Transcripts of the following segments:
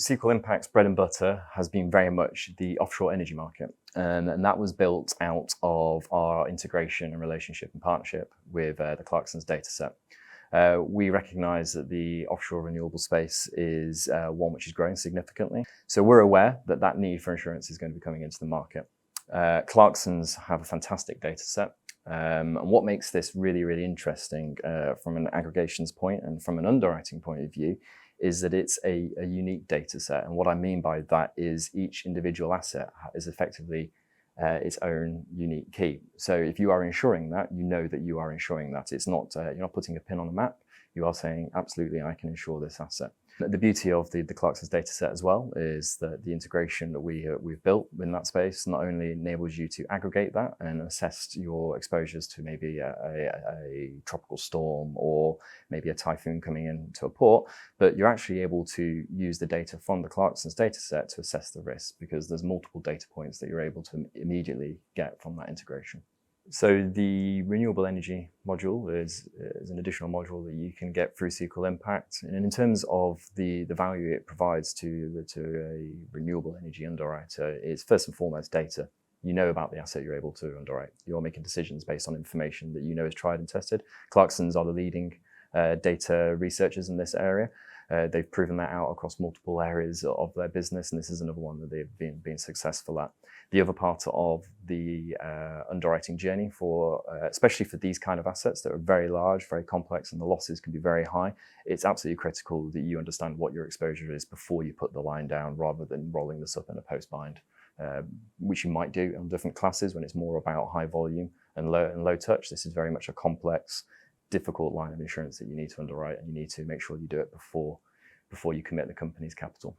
SQL Impact's bread and butter has been very much the offshore energy market. And that was built out of our integration and relationship and partnership with the Clarksons dataset. We recognize that the offshore renewable space is one which is growing significantly. So we're aware that that need for insurance is going to be coming into the market. Clarksons have a fantastic data set. And what makes this really, really interesting from an aggregations point and from an underwriting point of view is that it's a unique data set. And what I mean by that is each individual asset is effectively its own unique key. So if you are insuring that, you know that you are insuring that. It's not, you're not putting a pin on a map. You are saying, absolutely, I can insure this asset. The beauty of the Clarksons data set as well is that the integration that we've built in that space not only enables you to aggregate that and assess your exposures to maybe a tropical storm or maybe a typhoon coming into a port, but you're actually able to use the data from the Clarksons data set to assess the risk because there's multiple data points that you're able to immediately get from that integration. So the renewable energy module is an additional module that you can get through SQL Impact. And in terms of the value it provides to a renewable energy underwriter, it's first and foremost data. You know about the asset you're able to underwrite. You're making decisions based on information that you know is tried and tested. Clarksons are the leading data researchers in this area. They've proven that out across multiple areas of their business, and this is another one that they've been successful at. The other part of the underwriting journey for, especially for these kind of assets that are very large, very complex, and the losses can be very high, it's absolutely critical that you understand what your exposure is before you put the line down rather than rolling this up in a post-bind, which you might do on different classes when it's more about high volume and low touch. This is very much a complex, difficult line of insurance that you need to underwrite, and you need to make sure you do it before you commit the company's capital.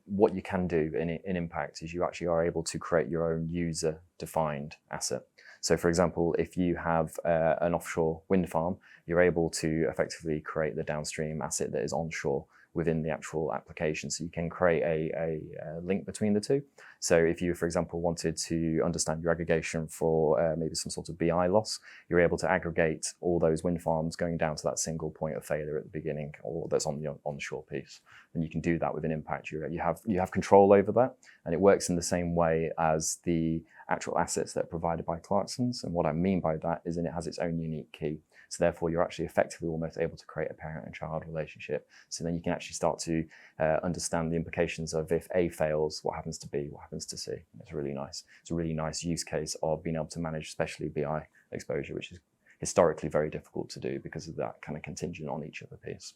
What you can do in Impact is you actually are able to create your own user-defined asset. So for example, if you have an offshore wind farm, you're able to effectively create the downstream asset that is onshore within the actual application. So you can create a link between the two. So if you, for example, wanted to understand your aggregation for maybe some sort of BI loss, you're able to aggregate all those wind farms going down to that single point of failure at the beginning, or that's on the onshore piece. And you can do that within Impact. You have control over that, and it works in the same way as the actual assets that are provided by Clarksons. And what I mean by that is that it has its own unique key. So therefore, you're actually effectively almost able to create a parent and child relationship. So then you can actually start to understand the implications of if A fails, what happens to B, what happens to C. It's really nice. It's a really nice use case of being able to manage especially BI exposure, which is historically very difficult to do because of that kind of contingent on each other piece.